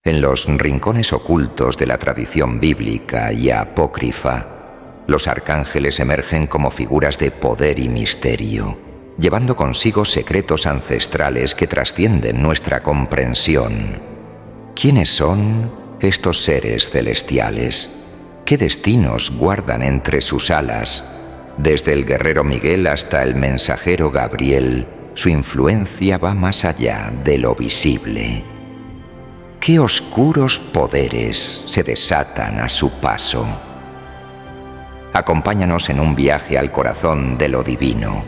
En los rincones ocultos de la tradición bíblica y apócrifa, los arcángeles emergen como figuras de poder y misterio, llevando consigo secretos ancestrales que trascienden nuestra comprensión. ¿Quiénes son estos seres celestiales? ¿Qué destinos guardan entre sus alas? Desde el guerrero Miguel hasta el mensajero Gabriel, su influencia va más allá de lo visible. ¿Qué oscuros poderes se desatan a su paso? Acompáñanos en un viaje al corazón de lo divino,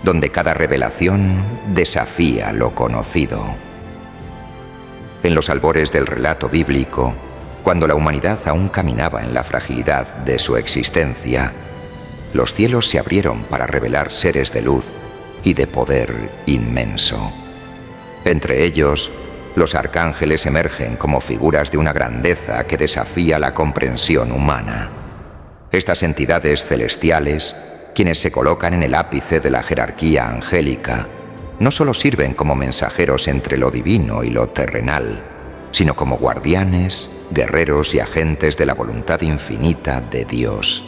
donde cada revelación desafía lo conocido. En los albores del relato bíblico, cuando la humanidad aún caminaba en la fragilidad de su existencia, los cielos se abrieron para revelar seres de luz y de poder inmenso. Entre ellos, los arcángeles emergen como figuras de una grandeza que desafía la comprensión humana. Estas entidades celestiales, quienes se colocan en el ápice de la jerarquía angélica, no solo sirven como mensajeros entre lo divino y lo terrenal, sino como guardianes, guerreros y agentes de la voluntad infinita de Dios.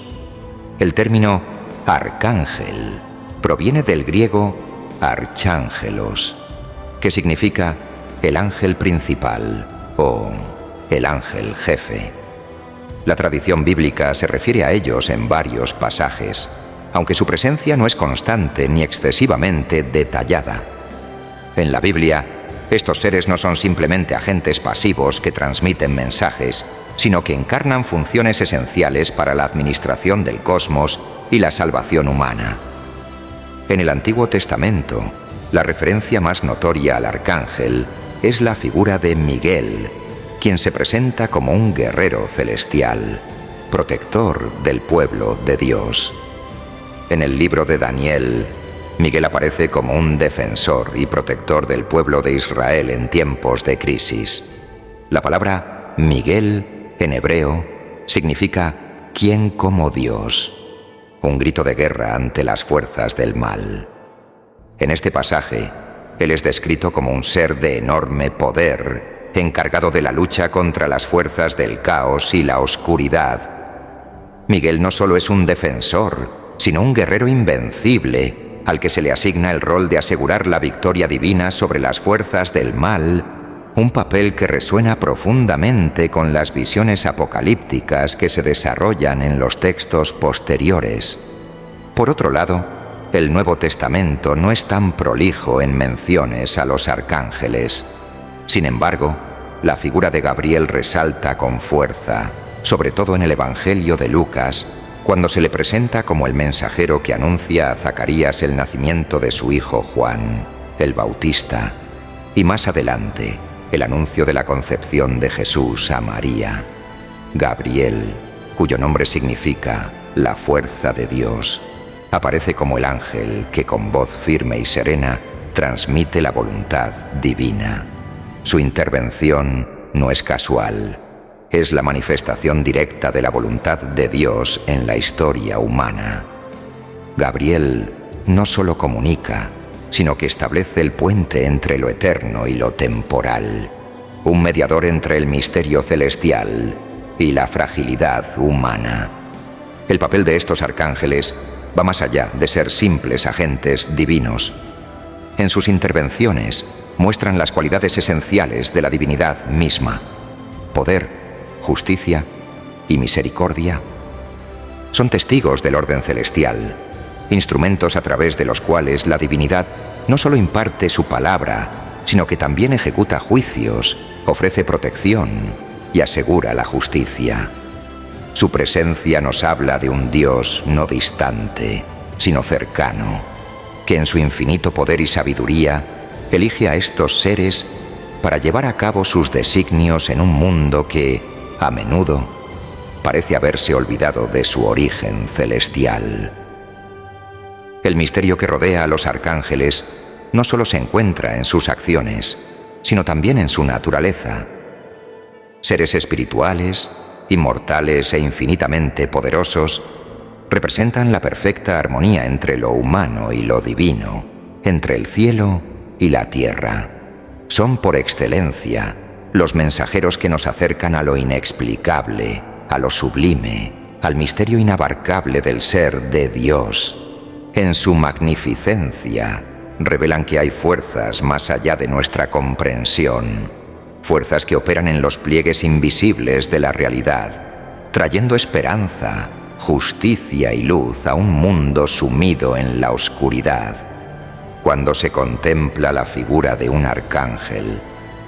El término arcángel proviene del griego archángelos, que significa el ángel principal o el ángel jefe. La tradición bíblica se refiere a ellos en varios pasajes, aunque su presencia no es constante ni excesivamente detallada. En la Biblia, estos seres no son simplemente agentes pasivos que transmiten mensajes, sino que encarnan funciones esenciales para la administración del cosmos y la salvación humana. En el Antiguo Testamento, la referencia más notoria al arcángel es la figura de Miguel, quien se presenta como un guerrero celestial, protector del pueblo de Dios. En el libro de Daniel, Miguel aparece como un defensor y protector del pueblo de Israel en tiempos de crisis. La palabra Miguel, en hebreo, significa «¿Quién como Dios?», un grito de guerra ante las fuerzas del mal. En este pasaje, él es descrito como un ser de enorme poder, encargado de la lucha contra las fuerzas del caos y la oscuridad. Miguel no solo es un defensor, sino un guerrero invencible, al que se le asigna el rol de asegurar la victoria divina sobre las fuerzas del mal, un papel que resuena profundamente con las visiones apocalípticas que se desarrollan en los textos posteriores. Por otro lado, el Nuevo Testamento no es tan prolijo en menciones a los arcángeles. Sin embargo, la figura de Gabriel resalta con fuerza, sobre todo en el Evangelio de Lucas, cuando se le presenta como el mensajero que anuncia a Zacarías el nacimiento de su hijo Juan, el Bautista, y más adelante, el anuncio de la concepción de Jesús a María. Gabriel, cuyo nombre significa la fuerza de Dios, aparece como el ángel que con voz firme y serena transmite la voluntad divina. Su intervención no es casual, es la manifestación directa de la voluntad de Dios en la historia humana. Gabriel no solo comunica, sino que establece el puente entre lo eterno y lo temporal, un mediador entre el misterio celestial y la fragilidad humana. El papel de estos arcángeles va más allá de ser simples agentes divinos. En sus intervenciones muestran las cualidades esenciales de la divinidad misma: poder, justicia y misericordia. Son testigos del orden celestial, instrumentos a través de los cuales la divinidad no solo imparte su palabra, sino que también ejecuta juicios, ofrece protección y asegura la justicia. Su presencia nos habla de un Dios no distante, sino cercano, que en su infinito poder y sabiduría elige a estos seres para llevar a cabo sus designios en un mundo que, a menudo, parece haberse olvidado de su origen celestial. El misterio que rodea a los arcángeles no solo se encuentra en sus acciones, sino también en su naturaleza. Seres espirituales, inmortales e infinitamente poderosos, representan la perfecta armonía entre lo humano y lo divino, entre el cielo y la tierra. Son por excelencia los mensajeros que nos acercan a lo inexplicable, a lo sublime, al misterio inabarcable del ser de Dios. En su magnificencia, revelan que hay fuerzas más allá de nuestra comprensión, fuerzas que operan en los pliegues invisibles de la realidad, trayendo esperanza, justicia y luz a un mundo sumido en la oscuridad. Cuando se contempla la figura de un arcángel,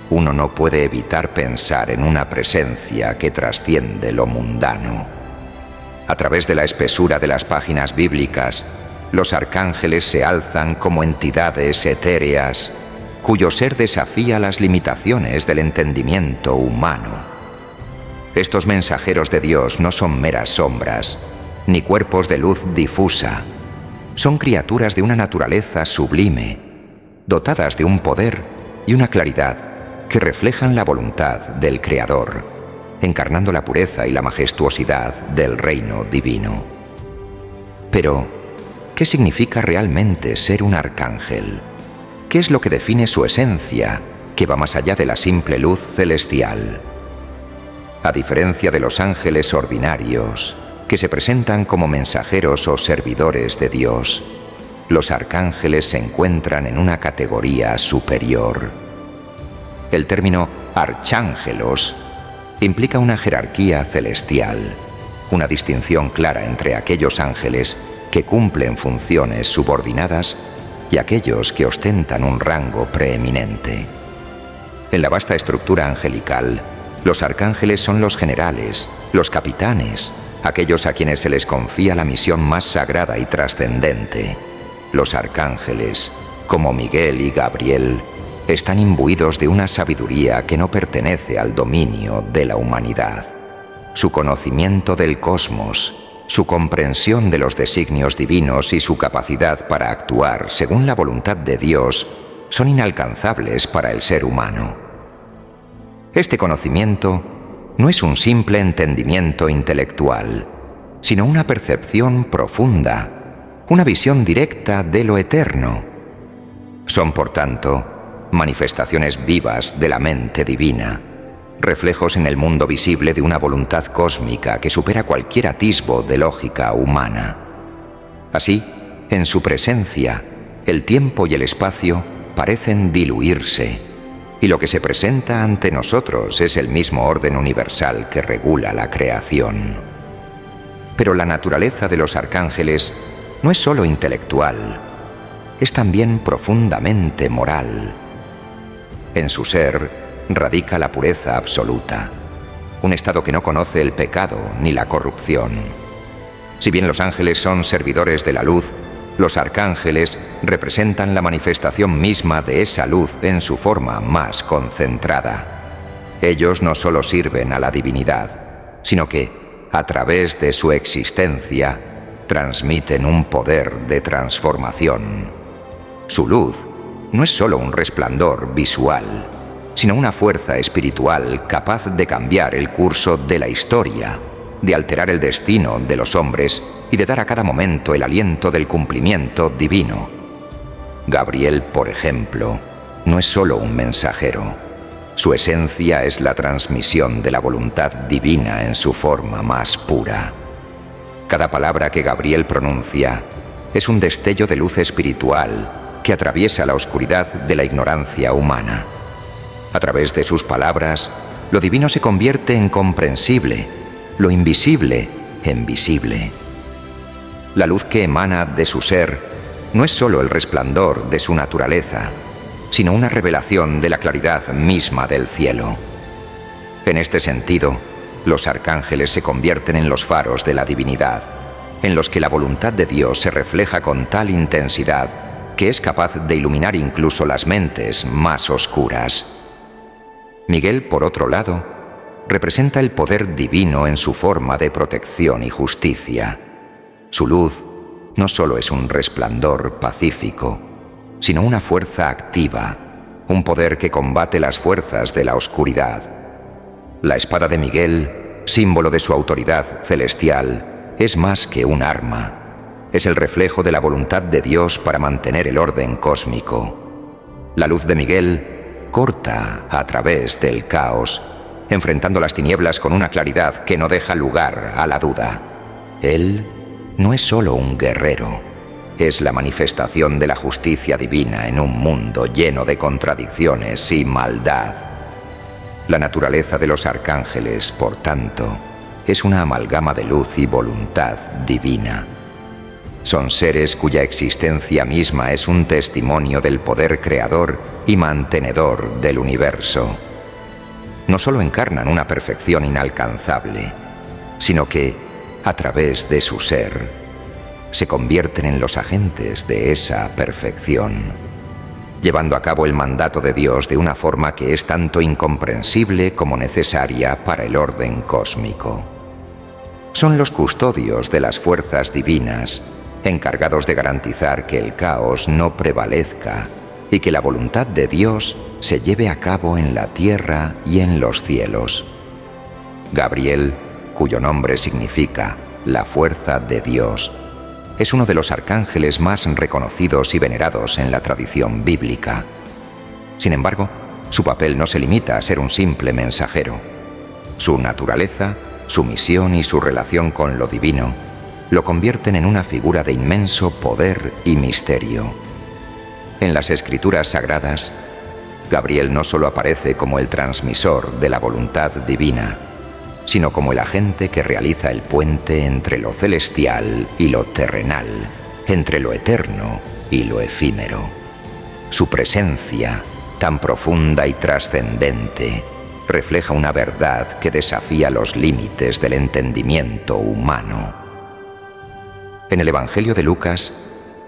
uno no puede evitar pensar en una presencia que trasciende lo mundano. A través de la espesura de las páginas bíblicas, los arcángeles se alzan como entidades etéreas, cuyo ser desafía las limitaciones del entendimiento humano. Estos mensajeros de Dios no son meras sombras, ni cuerpos de luz difusa. Son criaturas de una naturaleza sublime, dotadas de un poder y una claridad que reflejan la voluntad del Creador, encarnando la pureza y la majestuosidad del reino divino. Pero, ¿qué significa realmente ser un arcángel? ¿Qué es lo que define su esencia, que va más allá de la simple luz celestial? A diferencia de los ángeles ordinarios, que se presentan como mensajeros o servidores de Dios, los arcángeles se encuentran en una categoría superior. El término archángelos implica una jerarquía celestial, una distinción clara entre aquellos ángeles que cumplen funciones subordinadas y aquellos que ostentan un rango preeminente. En la vasta estructura angelical, los arcángeles son los generales, los capitanes, aquellos a quienes se les confía la misión más sagrada y trascendente. Los arcángeles, como Miguel y Gabriel, están imbuidos de una sabiduría que no pertenece al dominio de la humanidad. Su conocimiento del cosmos, su comprensión de los designios divinos y su capacidad para actuar según la voluntad de Dios son inalcanzables para el ser humano. Este conocimiento no es un simple entendimiento intelectual, sino una percepción profunda, una visión directa de lo eterno. Son, por tanto, manifestaciones vivas de la mente divina, reflejos en el mundo visible de una voluntad cósmica que supera cualquier atisbo de lógica humana. Así, en su presencia, el tiempo y el espacio parecen diluirse, y lo que se presenta ante nosotros es el mismo orden universal que regula la creación. Pero la naturaleza de los arcángeles no es solo intelectual, es también profundamente moral. En su ser radica la pureza absoluta, un estado que no conoce el pecado ni la corrupción. Si bien los ángeles son servidores de la luz, los arcángeles representan la manifestación misma de esa luz en su forma más concentrada. Ellos no solo sirven a la divinidad, sino que, a través de su existencia, transmiten un poder de transformación. Su luz no es solo un resplandor visual, sino una fuerza espiritual capaz de cambiar el curso de la historia, de alterar el destino de los hombres y de dar a cada momento el aliento del cumplimiento divino. Gabriel, por ejemplo, no es solo un mensajero. Su esencia es la transmisión de la voluntad divina en su forma más pura. Cada palabra que Gabriel pronuncia es un destello de luz espiritual que atraviesa la oscuridad de la ignorancia humana. A través de sus palabras, lo divino se convierte en comprensible, lo invisible en visible. La luz que emana de su ser no es solo el resplandor de su naturaleza, sino una revelación de la claridad misma del cielo. En este sentido, los arcángeles se convierten en los faros de la divinidad, en los que la voluntad de Dios se refleja con tal intensidad que es capaz de iluminar incluso las mentes más oscuras. Miguel, por otro lado, representa el poder divino en su forma de protección y justicia. Su luz no solo es un resplandor pacífico, sino una fuerza activa, un poder que combate las fuerzas de la oscuridad. La espada de Miguel, símbolo de su autoridad celestial, es más que un arma. Es el reflejo de la voluntad de Dios para mantener el orden cósmico. La luz de Miguel corta a través del caos, enfrentando las tinieblas con una claridad que no deja lugar a la duda. Él no es solo un guerrero, es la manifestación de la justicia divina en un mundo lleno de contradicciones y maldad. La naturaleza de los arcángeles, por tanto, es una amalgama de luz y voluntad divina. Son seres cuya existencia misma es un testimonio del poder creador y mantenedor del universo. No solo encarnan una perfección inalcanzable, sino que, a través de su ser, se convierten en los agentes de esa perfección, llevando a cabo el mandato de Dios de una forma que es tanto incomprensible como necesaria para el orden cósmico. Son los custodios de las fuerzas divinas, encargados de garantizar que el caos no prevalezca y que la voluntad de Dios se lleve a cabo en la tierra y en los cielos. Gabriel, cuyo nombre significa la fuerza de Dios, es uno de los arcángeles más reconocidos y venerados en la tradición bíblica. Sin embargo, su papel no se limita a ser un simple mensajero. Su naturaleza, su misión y su relación con lo divino lo convierten en una figura de inmenso poder y misterio. En las Escrituras sagradas, Gabriel no solo aparece como el transmisor de la voluntad divina, sino como el agente que realiza el puente entre lo celestial y lo terrenal, entre lo eterno y lo efímero. Su presencia, tan profunda y trascendente, refleja una verdad que desafía los límites del entendimiento humano. En el Evangelio de Lucas,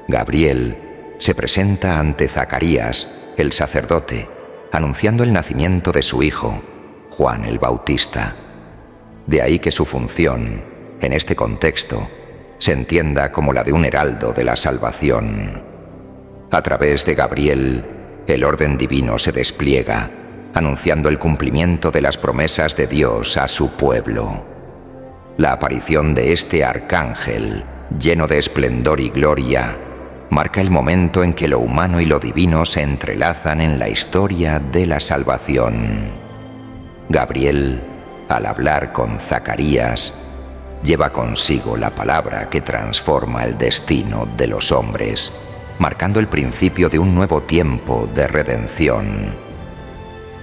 Gabriel se presenta ante Zacarías, el sacerdote, anunciando el nacimiento de su hijo, Juan el Bautista. De ahí que su función, en este contexto, se entienda como la de un heraldo de la salvación. A través de Gabriel, el orden divino se despliega, anunciando el cumplimiento de las promesas de Dios a su pueblo. La aparición de este arcángel, lleno de esplendor y gloria, marca el momento en que lo humano y lo divino se entrelazan en la historia de la salvación. Gabriel, al hablar con Zacarías, lleva consigo la palabra que transforma el destino de los hombres, marcando el principio de un nuevo tiempo de redención.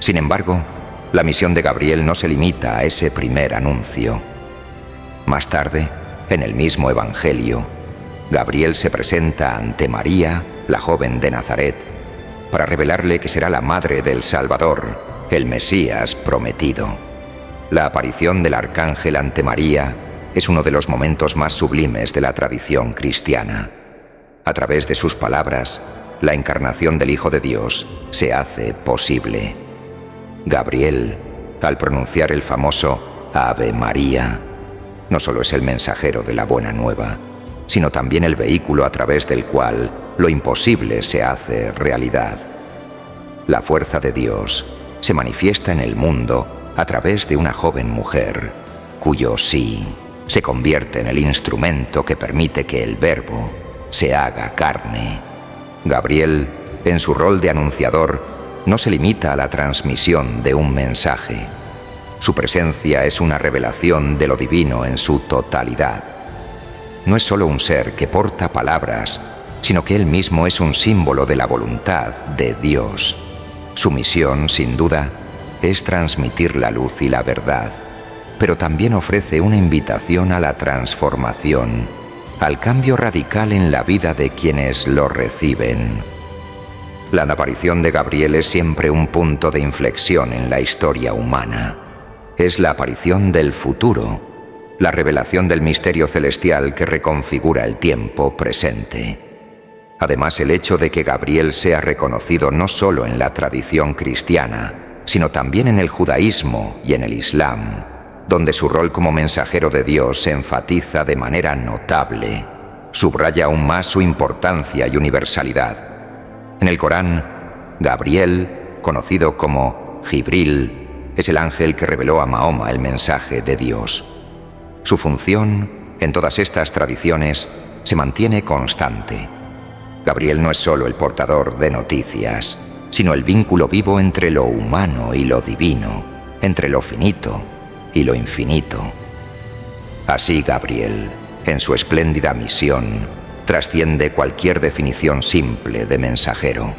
Sin embargo, la misión de Gabriel no se limita a ese primer anuncio. Más tarde, en el mismo Evangelio, Gabriel se presenta ante María, la joven de Nazaret, para revelarle que será la madre del Salvador, el Mesías prometido. La aparición del arcángel ante María es uno de los momentos más sublimes de la tradición cristiana. A través de sus palabras, la encarnación del Hijo de Dios se hace posible. Gabriel, al pronunciar el famoso Ave María, no solo es el mensajero de la buena nueva, sino también el vehículo a través del cual lo imposible se hace realidad. La fuerza de Dios se manifiesta en el mundo a través de una joven mujer, cuyo sí se convierte en el instrumento que permite que el Verbo se haga carne. Gabriel, en su rol de anunciador, no se limita a la transmisión de un mensaje. Su presencia es una revelación de lo divino en su totalidad. No es solo un ser que porta palabras, sino que él mismo es un símbolo de la voluntad de Dios. Su misión, sin duda, es transmitir la luz y la verdad, pero también ofrece una invitación a la transformación, al cambio radical en la vida de quienes lo reciben. La aparición de Gabriel es siempre un punto de inflexión en la historia humana. Es la aparición del futuro, la revelación del misterio celestial que reconfigura el tiempo presente. Además, el hecho de que Gabriel sea reconocido no solo en la tradición cristiana, sino también en el judaísmo y en el islam, donde su rol como mensajero de Dios se enfatiza de manera notable, subraya aún más su importancia y universalidad. En el Corán, Gabriel, conocido como Jibril, es el ángel que reveló a Mahoma el mensaje de Dios. Su función, en todas estas tradiciones, se mantiene constante. Gabriel no es solo el portador de noticias, sino el vínculo vivo entre lo humano y lo divino, entre lo finito y lo infinito. Así Gabriel, en su espléndida misión, trasciende cualquier definición simple de mensajero.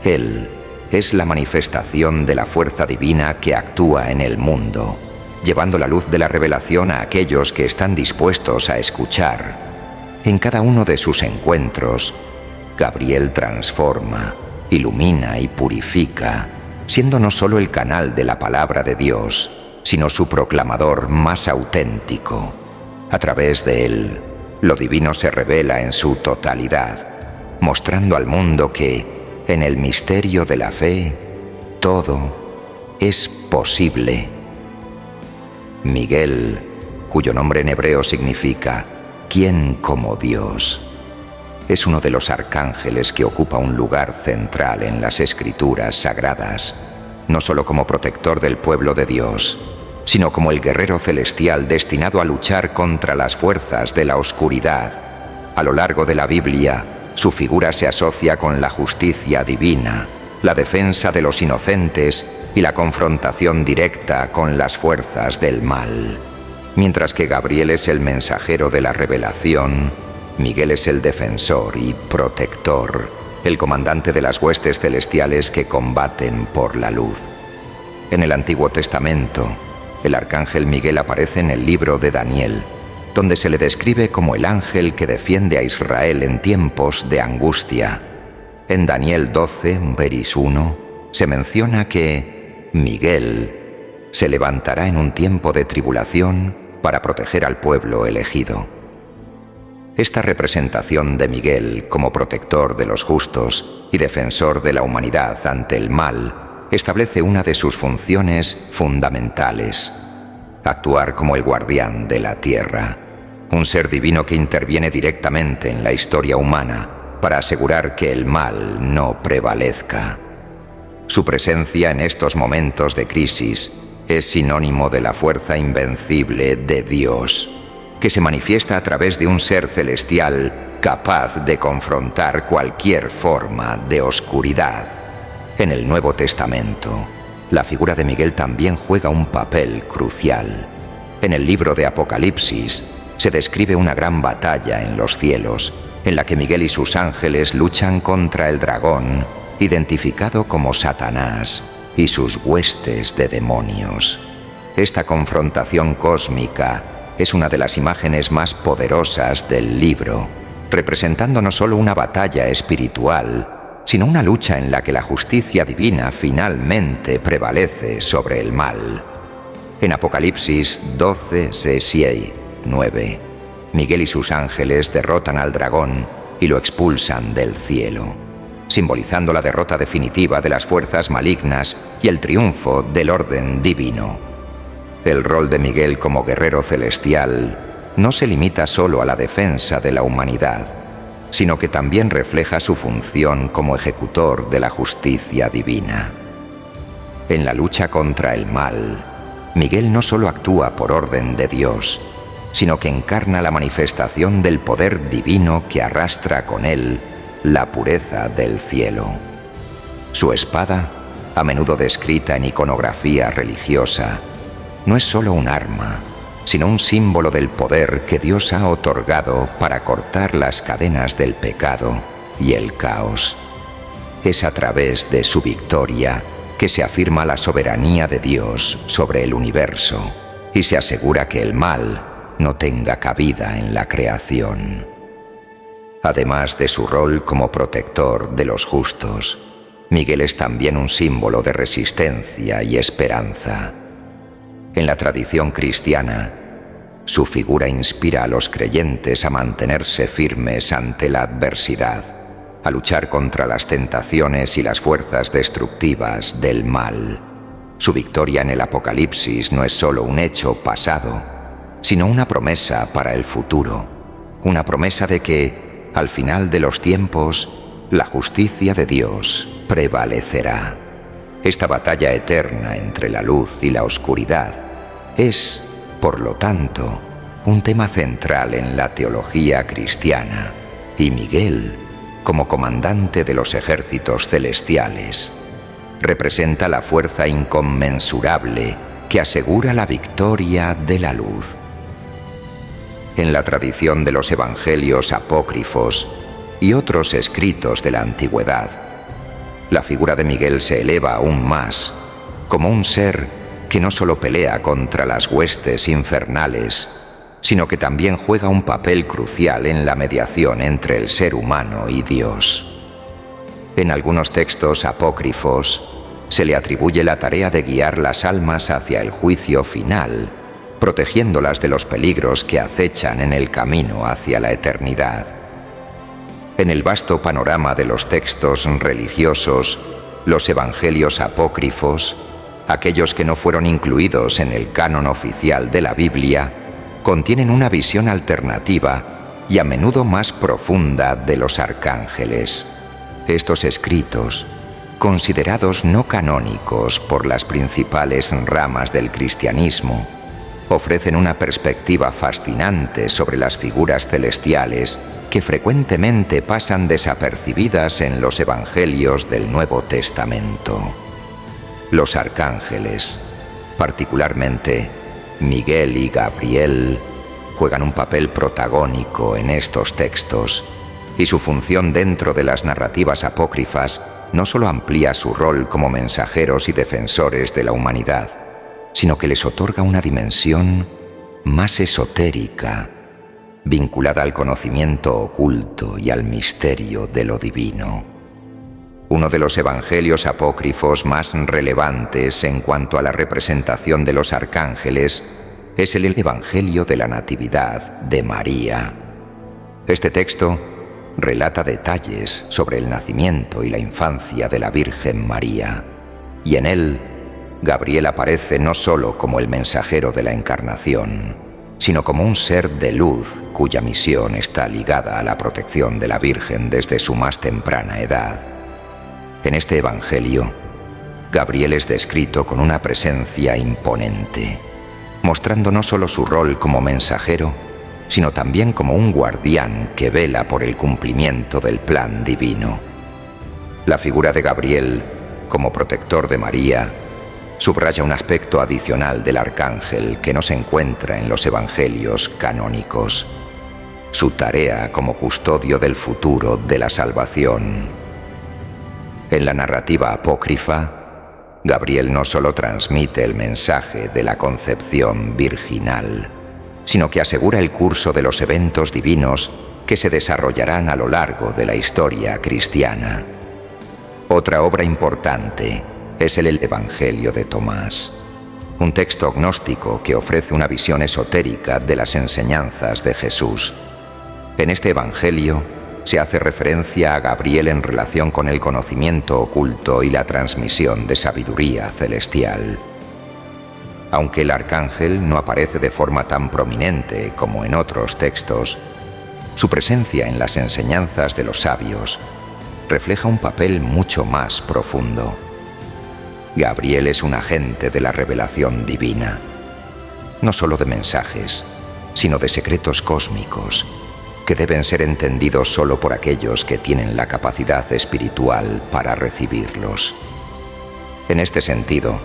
Él es la manifestación de la fuerza divina que actúa en el mundo, llevando la luz de la revelación a aquellos que están dispuestos a escuchar. En cada uno de sus encuentros, Gabriel transforma, ilumina y purifica, siendo no solo el canal de la palabra de Dios, sino su proclamador más auténtico. A través de él, lo divino se revela en su totalidad, mostrando al mundo que, en el misterio de la fe, todo es posible. Miguel, cuyo nombre en hebreo significa «¿Quién como Dios?», es uno de los arcángeles que ocupa un lugar central en las Escrituras sagradas, no solo como protector del pueblo de Dios, sino como el guerrero celestial destinado a luchar contra las fuerzas de la oscuridad. A lo largo de la Biblia, su figura se asocia con la justicia divina, la defensa de los inocentes y la confrontación directa con las fuerzas del mal. Mientras que Gabriel es el mensajero de la revelación, Miguel es el defensor y protector, el comandante de las huestes celestiales que combaten por la luz. En el Antiguo Testamento, el arcángel Miguel aparece en el libro de Daniel, donde se le describe como el ángel que defiende a Israel en tiempos de angustia. En Daniel 12, veris 1, se menciona que Miguel se levantará en un tiempo de tribulación para proteger al pueblo elegido. Esta representación de Miguel como protector de los justos y defensor de la humanidad ante el mal establece una de sus funciones fundamentales: actuar como el guardián de la tierra, un ser divino que interviene directamente en la historia humana para asegurar que el mal no prevalezca. Su presencia en estos momentos de crisis es sinónimo de la fuerza invencible de Dios, que se manifiesta a través de un ser celestial capaz de confrontar cualquier forma de oscuridad. En el Nuevo Testamento, la figura de Miguel también juega un papel crucial. En el libro de Apocalipsis se describe una gran batalla en los cielos, en la que Miguel y sus ángeles luchan contra el dragón, identificado como Satanás, y sus huestes de demonios. Esta confrontación cósmica es una de las imágenes más poderosas del libro, representando no solo una batalla espiritual, sino una lucha en la que la justicia divina finalmente prevalece sobre el mal. En Apocalipsis 12, 6 y 9, Miguel y sus ángeles derrotan al dragón y lo expulsan del cielo, simbolizando la derrota definitiva de las fuerzas malignas y el triunfo del orden divino. El rol de Miguel como guerrero celestial no se limita solo a la defensa de la humanidad, sino que también refleja su función como ejecutor de la justicia divina. En la lucha contra el mal, Miguel no solo actúa por orden de Dios, sino que encarna la manifestación del poder divino que arrastra con él la pureza del cielo. Su espada, a menudo descrita en iconografía religiosa, no es solo un arma, sino un símbolo del poder que Dios ha otorgado para cortar las cadenas del pecado y el caos. Es a través de su victoria que se afirma la soberanía de Dios sobre el universo y se asegura que el mal no tenga cabida en la creación. Además de su rol como protector de los justos, Miguel es también un símbolo de resistencia y esperanza. En la tradición cristiana, su figura inspira a los creyentes a mantenerse firmes ante la adversidad, a luchar contra las tentaciones y las fuerzas destructivas del mal. Su victoria en el Apocalipsis no es solo un hecho pasado, sino una promesa para el futuro, una promesa de que, al final de los tiempos, la justicia de Dios prevalecerá. Esta batalla eterna entre la luz y la oscuridad es, por lo tanto, un tema central en la teología cristiana, y Miguel como comandante de los ejércitos celestiales. Representa la fuerza inconmensurable que asegura la victoria de la luz. En la tradición de los evangelios apócrifos y otros escritos de la antigüedad, la figura de Miguel se eleva aún más, como un ser que no solo pelea contra las huestes infernales, sino que también juega un papel crucial en la mediación entre el ser humano y Dios. En algunos textos apócrifos se le atribuye la tarea de guiar las almas hacia el juicio final, protegiéndolas de los peligros que acechan en el camino hacia la eternidad. En el vasto panorama de los textos religiosos, los evangelios apócrifos, aquellos que no fueron incluidos en el canon oficial de la Biblia, contienen una visión alternativa y a menudo más profunda de los arcángeles. Estos escritos, considerados no canónicos por las principales ramas del cristianismo, ofrecen una perspectiva fascinante sobre las figuras celestiales que frecuentemente pasan desapercibidas en los evangelios del Nuevo Testamento. Los arcángeles, particularmente Miguel y Gabriel, juegan un papel protagónico en estos textos, y su función dentro de las narrativas apócrifas no solo amplía su rol como mensajeros y defensores de la humanidad, sino que les otorga una dimensión más esotérica, vinculada al conocimiento oculto y al misterio de lo divino. Uno de los evangelios apócrifos más relevantes en cuanto a la representación de los arcángeles es el Evangelio de la Natividad de María. Este texto relata detalles sobre el nacimiento y la infancia de la Virgen María, y en él Gabriel aparece no solo como el mensajero de la Encarnación, sino como un ser de luz cuya misión está ligada a la protección de la Virgen desde su más temprana edad. En este Evangelio, Gabriel es descrito con una presencia imponente, mostrando no solo su rol como mensajero, sino también como un guardián que vela por el cumplimiento del plan divino. La figura de Gabriel, como protector de María, subraya un aspecto adicional del arcángel que no se encuentra en los evangelios canónicos: su tarea como custodio del futuro de la salvación. En la narrativa apócrifa, Gabriel no solo transmite el mensaje de la concepción virginal, sino que asegura el curso de los eventos divinos que se desarrollarán a lo largo de la historia cristiana. Otra obra importante es el Evangelio de Tomás, un texto gnóstico que ofrece una visión esotérica de las enseñanzas de Jesús. En este Evangelio se hace referencia a Gabriel en relación con el conocimiento oculto y la transmisión de sabiduría celestial. Aunque el arcángel no aparece de forma tan prominente como en otros textos, su presencia en las enseñanzas de los sabios refleja un papel mucho más profundo. Gabriel es un agente de la revelación divina, no solo de mensajes, sino de secretos cósmicos que deben ser entendidos solo por aquellos que tienen la capacidad espiritual para recibirlos. En este sentido,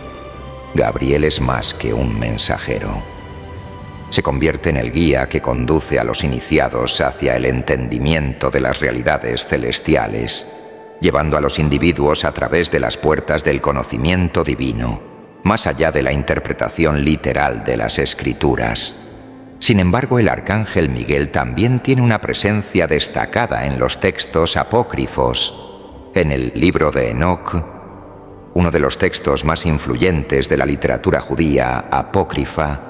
Gabriel es más que un mensajero. Se convierte en el guía que conduce a los iniciados hacia el entendimiento de las realidades celestiales, llevando a los individuos a través de las puertas del conocimiento divino, más allá de la interpretación literal de las Escrituras. Sin embargo, el arcángel Miguel también tiene una presencia destacada en los textos apócrifos. En el libro de Enoc, uno de los textos más influyentes de la literatura judía apócrifa,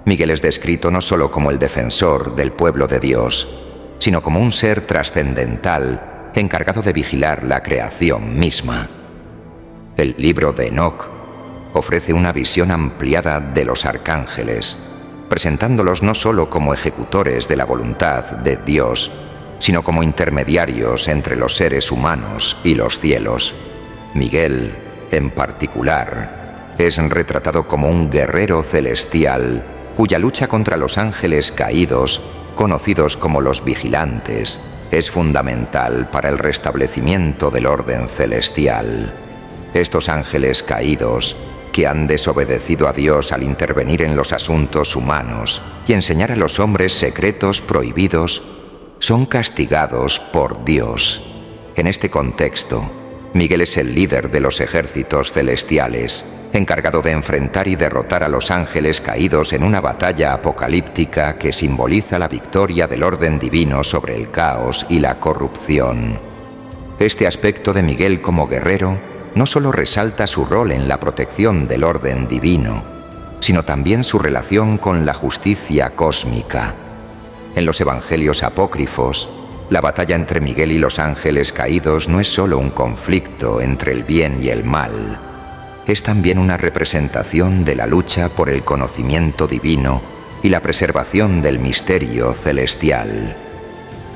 Miguel es descrito no solo como el defensor del pueblo de Dios, sino como un ser trascendental encargado de vigilar la creación misma. El libro de Enoc ofrece una visión ampliada de los arcángeles, presentándolos no solo como ejecutores de la voluntad de Dios, sino como intermediarios entre los seres humanos y los cielos. Miguel, en particular, es retratado como un guerrero celestial cuya lucha contra los ángeles caídos, conocidos como los vigilantes, es fundamental para el restablecimiento del orden celestial. Estos ángeles caídos, que han desobedecido a Dios al intervenir en los asuntos humanos y enseñar a los hombres secretos prohibidos, son castigados por Dios. En este contexto, Miguel es el líder de los ejércitos celestiales, encargado de enfrentar y derrotar a los ángeles caídos en una batalla apocalíptica que simboliza la victoria del orden divino sobre el caos y la corrupción. Este aspecto de Miguel como guerrero no solo resalta su rol en la protección del orden divino, sino también su relación con la justicia cósmica. En los evangelios apócrifos, la batalla entre Miguel y los ángeles caídos no es solo un conflicto entre el bien y el mal, es también una representación de la lucha por el conocimiento divino y la preservación del misterio celestial.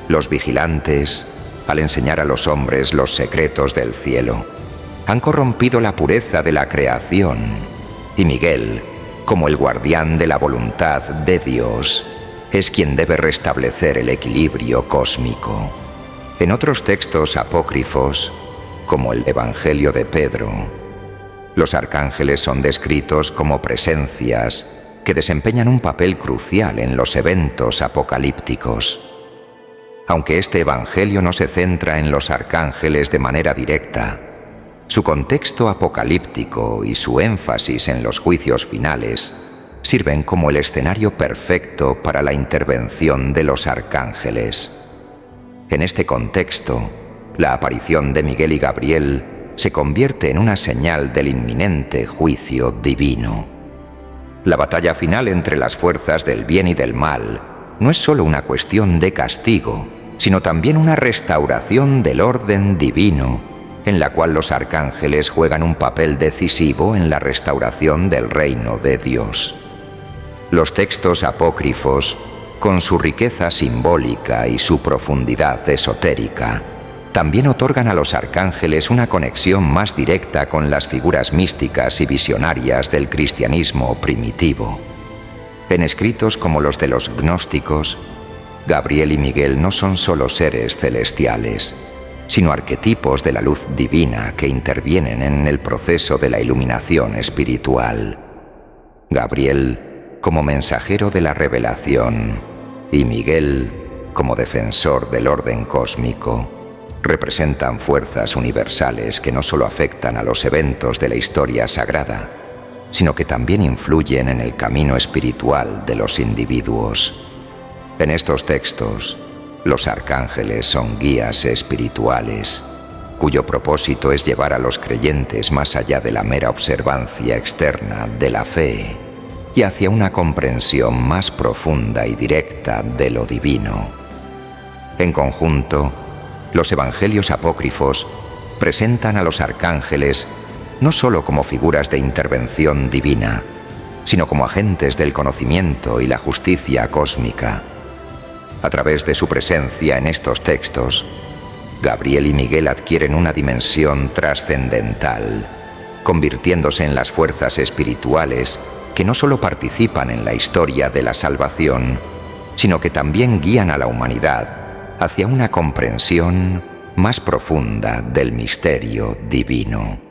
Los vigilantes, al enseñar a los hombres los secretos del cielo, han corrompido la pureza de la creación, y Miguel, como el guardián de la voluntad de Dios, es quien debe restablecer el equilibrio cósmico. En otros textos apócrifos, como el Evangelio de Pedro, los arcángeles son descritos como presencias que desempeñan un papel crucial en los eventos apocalípticos. Aunque este Evangelio no se centra en los arcángeles de manera directa, su contexto apocalíptico y su énfasis en los juicios finales sirven como el escenario perfecto para la intervención de los arcángeles. En este contexto, la aparición de Miguel y Gabriel se convierte en una señal del inminente juicio divino. La batalla final entre las fuerzas del bien y del mal no es solo una cuestión de castigo, sino también una restauración del orden divino, en la cual los arcángeles juegan un papel decisivo en la restauración del reino de Dios. Los textos apócrifos, con su riqueza simbólica y su profundidad esotérica, también otorgan a los arcángeles una conexión más directa con las figuras místicas y visionarias del cristianismo primitivo. En escritos como los de los gnósticos, Gabriel y Miguel no son solo seres celestiales, sino arquetipos de la luz divina que intervienen en el proceso de la iluminación espiritual. Gabriel como mensajero de la revelación y Miguel como defensor del orden cósmico representan fuerzas universales que no solo afectan a los eventos de la historia sagrada, sino que también influyen en el camino espiritual de los individuos. En estos textos, los arcángeles son guías espirituales, cuyo propósito es llevar a los creyentes más allá de la mera observancia externa de la fe y hacia una comprensión más profunda y directa de lo divino. En conjunto, los evangelios apócrifos presentan a los arcángeles no solo como figuras de intervención divina, sino como agentes del conocimiento y la justicia cósmica. A través de su presencia en estos textos, Gabriel y Miguel adquieren una dimensión trascendental, convirtiéndose en las fuerzas espirituales que no solo participan en la historia de la salvación, sino que también guían a la humanidad hacia una comprensión más profunda del misterio divino.